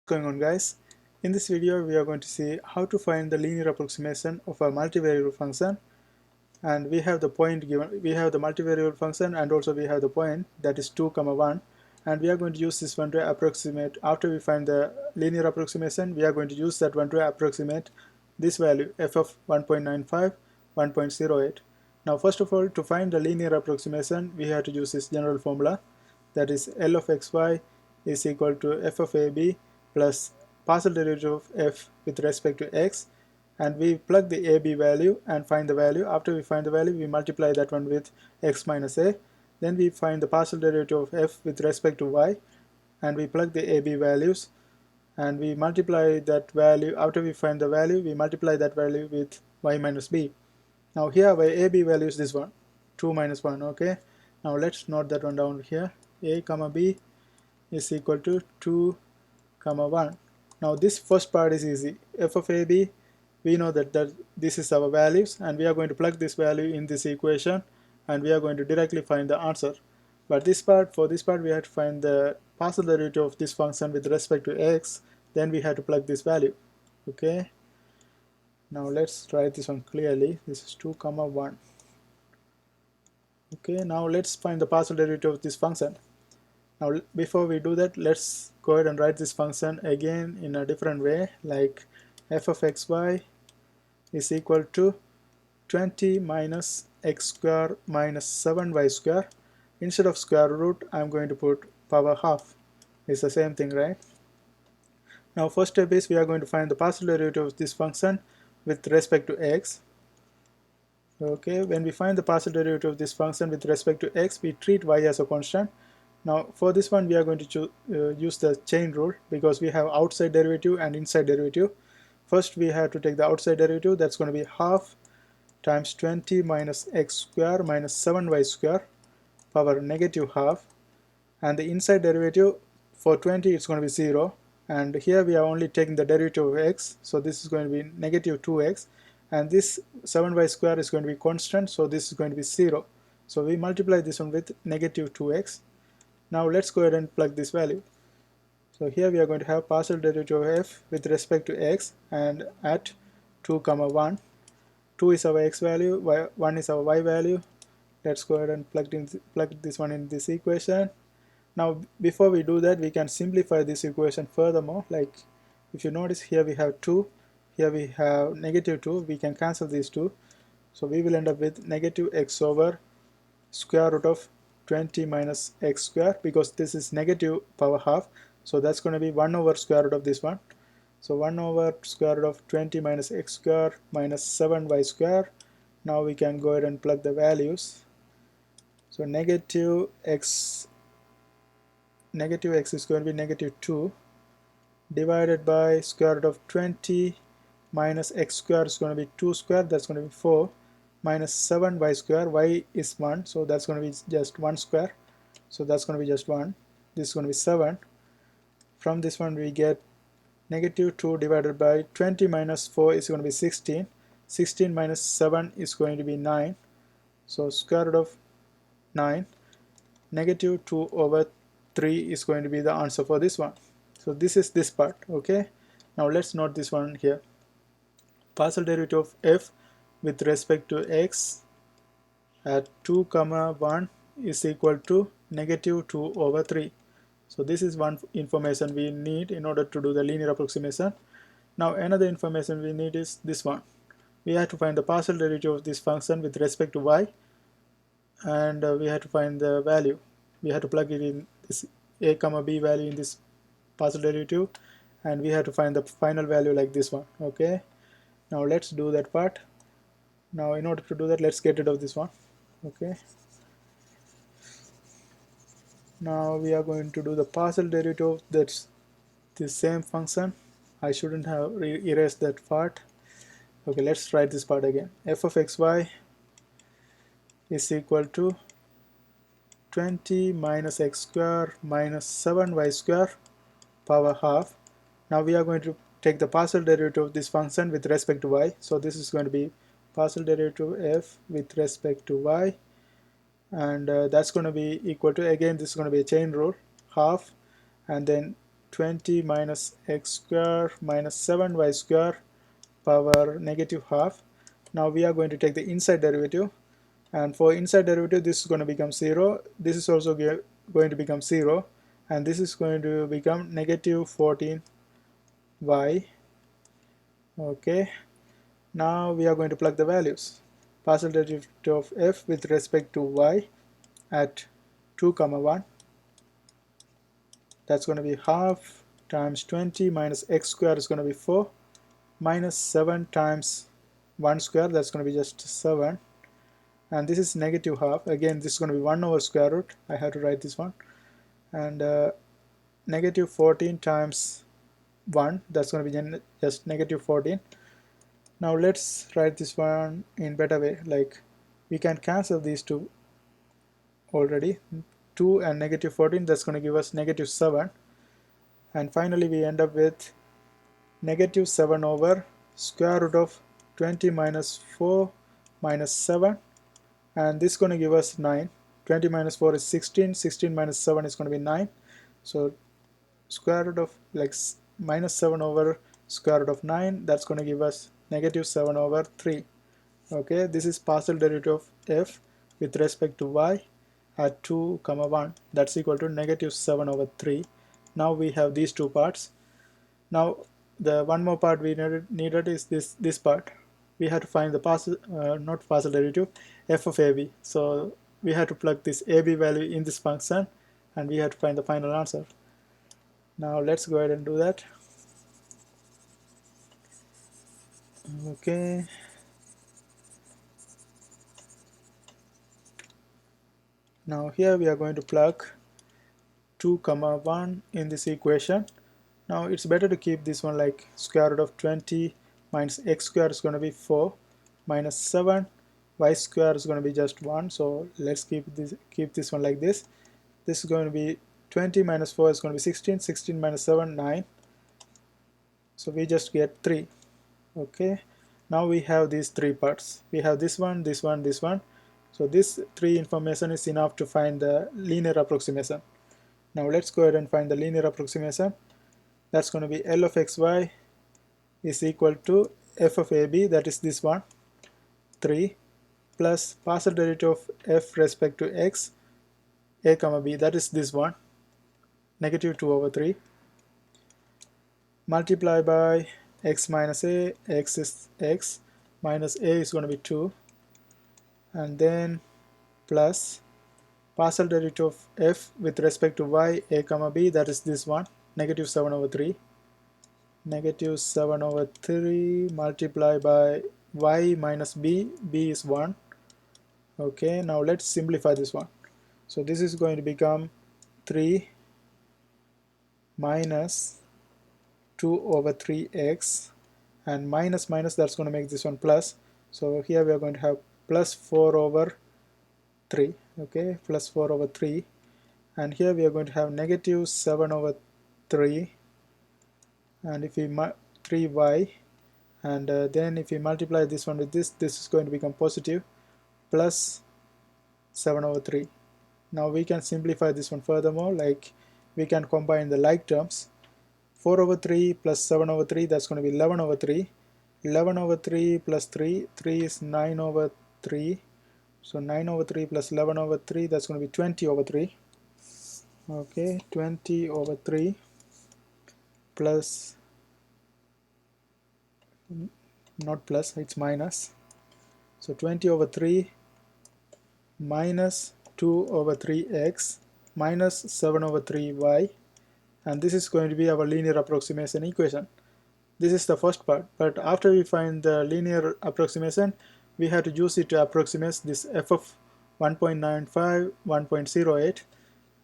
Going on, guys? In this video we are going to see how to find the linear approximation of a multivariable function, and we have the point given, we have the multivariable function, and also we have the point that is 2 comma 1, and we are going to use this one to approximate. After we find the linear approximation, we are going to use that one to approximate this value f of 1.95, 1.08. Now first of all, to find the linear approximation, we have to use this general formula, that is L of xy is equal to f of ab plus partial derivative of f with respect to x, and we plug the ab value and find the value. After we find the value, we multiply that one with x minus a. Then we find the partial derivative of f with respect to y, and we plug the ab values and we multiply that value. After we find the value, we multiply that value with y minus b. Now here our ab value is this one, 2 minus 1. Okay, now let's note that one down here. A comma b is equal to 2 comma 1. Now this first part is easy. F of AB, we know that this is our values, and we are going to plug this value in this equation, and we are going to directly find the answer. But for this part we have to find the partial derivative of this function with respect to x. Then we have to plug this value. Okay, now let's write this one clearly. This is 2 comma 1. Okay, now let's find the partial derivative of this function. Now before we do that, let's go ahead and write this function again in a different way, like f of xy is equal to 20 minus x square minus 7y square. Instead of square root, I'm going to put power half. It's the same thing, right? Now first step is we are going to find the partial derivative of this function with respect to x. Okay, when we find the partial derivative of this function with respect to x, we treat y as a constant. Now for this one we are going to use the chain rule, because we have outside derivative and inside derivative. First we have to take the outside derivative, that's going to be half times 20 minus x square minus 7y square power negative half, and the inside derivative for 20 it's going to be 0, and here we are only taking the derivative of x, so this is going to be negative 2x, and this 7y square is going to be constant, so this is going to be 0. So we multiply this one with negative 2x. Now let's go ahead and plug this value. So here we are going to have partial derivative of f with respect to x, and at 2 comma 1. 2 is our x value, 1 is our y value. Let's go ahead and plug this one in this equation. Now before we do that, we can simplify this equation furthermore. Like if you notice, here we have 2, here we have negative 2, we can cancel these two. So we will end up with negative x over square root of 20 minus x square, because this is negative power half, so that's going to be 1 over square root of this one. So 1 over square root of 20 minus x square minus 7y square. Now we can go ahead and plug the values. So negative x is going to be negative 2 divided by square root of 20 minus x square is going to be 2 square, that's going to be 4, minus 7y square, y is 1, so that's going to be just 1 square, so that's going to be just 1. This is going to be 7. From this one we get negative 2 divided by 20 minus 4 is going to be 16. 16 minus 7 is going to be 9, so square root of 9. Negative 2 over 3 is going to be the answer for this one. So this is this part. Okay, now let's note this one here. Partial derivative of f with respect to x at 2 comma 1 is equal to negative 2 over 3. So this is one information we need in order to do the linear approximation. Now another information we need is this one. We have to find the partial derivative of this function with respect to y, and we have to find the value. We have to plug it in this a comma b value in this partial derivative, and we have to find the final value like this one. Okay, now let's do that part. Now in order to do that, let's get rid of this one. Okay, now we are going to do the partial derivative, that's the same function. I shouldn't have erased that part. Okay, let's write this part again. F of xy is equal to 20 minus x square minus 7y square power half. Now we are going to take the partial derivative of this function with respect to y. So this is going to be partial derivative f with respect to y, and that's going to be equal to, again this is going to be a chain rule, half, and then 20 minus x square minus 7y square power negative half. Now we are going to take the inside derivative, and for inside derivative this is going to become 0, this is also going to become 0, and this is going to become negative 14y. Okay, now we are going to plug the values. Partial derivative of f with respect to y at 2 comma 1, that's going to be half times 20 minus x square is going to be 4 minus 7 times 1 square, that's going to be just 7, and this is negative half. Again, this is going to be 1 over square root, I have to write this one, and negative 14 times 1, that's going to be just negative 14. Now let's write this one in better way, like we can cancel these two already, 2 and negative 14, that's going to give us negative 7, and finally we end up with negative 7 over square root of 20 minus 4 minus 7, and this is going to give us 9. 20 minus 4 is 16, 16 minus 7 is going to be 9, so square root of like minus 7 over square root of 9, that's going to give us negative 7 over 3. Okay, this is partial derivative of f with respect to y at 2 comma 1, that's equal to negative 7 over 3. Now we have these two parts. Now the one more part we needed is this part. We had to find the partial not partial derivative, f of ab. So we had to plug this ab value in this function, and we had to find the final answer. Now let's go ahead and do that. Okay, now here we are going to plug 2 comma 1 in this equation. Now it's better to keep this one like square root of 20 minus x square is going to be 4 minus 7 y square is going to be just 1, so let's keep this one like this. This is going to be 20 minus 4 is going to be 16, 16 minus 7 9, so we just get 3. Okay, now we have these three parts. We have this one, this one, this one, so this three information is enough to find the linear approximation. Now let's go ahead and find the linear approximation. That's going to be L of xy is equal to f of ab, that is this one, 3, plus partial derivative of f respect to x a comma b, that is this one, negative 2 over 3, multiply by x minus a, x is x, minus a is going to be 2, and then plus partial derivative of f with respect to y a comma b, that is this one, negative 7 over 3, negative 7 over 3 multiply by y minus b, b is 1. Okay, now let's simplify this one. So this is going to become 3 minus 2 over 3x, and minus minus, that's going to make this one plus, so here we are going to have plus 4 over 3. Okay, plus 4 over 3, and here we are going to have negative 7 over 3, and if we 3y, and then if we multiply this one with this is going to become positive plus 7 over 3. Now we can simplify this one furthermore, like we can combine the like terms. 4 over 3 plus 7 over 3, that's going to be 11 over 3. 11 over 3 plus 3, 3 is 9 over 3. So 9 over 3 plus 11 over 3, that's going to be 20 over 3. Okay, 20 over 3 plus, not plus, it's minus. So 20 over 3 minus 2 over 3x minus 7 over 3y, and this is going to be our linear approximation equation. This is the first part, but after we find the linear approximation, we have to use it to approximate this f of 1.95, 1.08.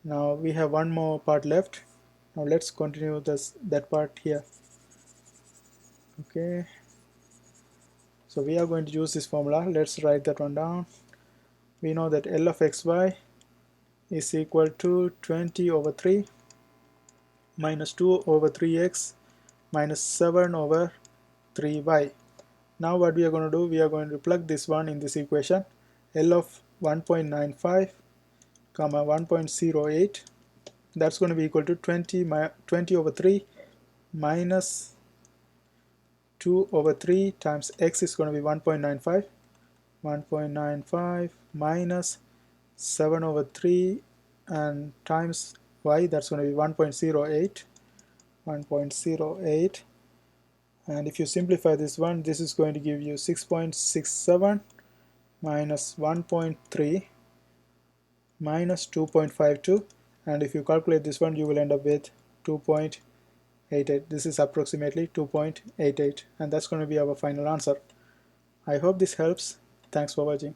Now we have one more part left. Now let's continue that part here. Okay, so we are going to use this formula. Let's write that one down. We know that L of xy is equal to 20 over 3 minus 2 over 3x minus 7 over 3y. Now what we are going to do, we are going to plug this one in this equation. L of 1.95 comma 1.08 that's going to be equal to 20 over 3 minus 2 over 3 times x is going to be 1.95, 1.95 minus 7 over 3 and times y, that's going to be 1.08, 1.08, and if you simplify this one, this is going to give you 6.67 minus 1.3 minus 2.52, and if you calculate this one you will end up with 2.88. This is approximately 2.88, and that's going to be our final answer. I hope this helps. Thanks for watching.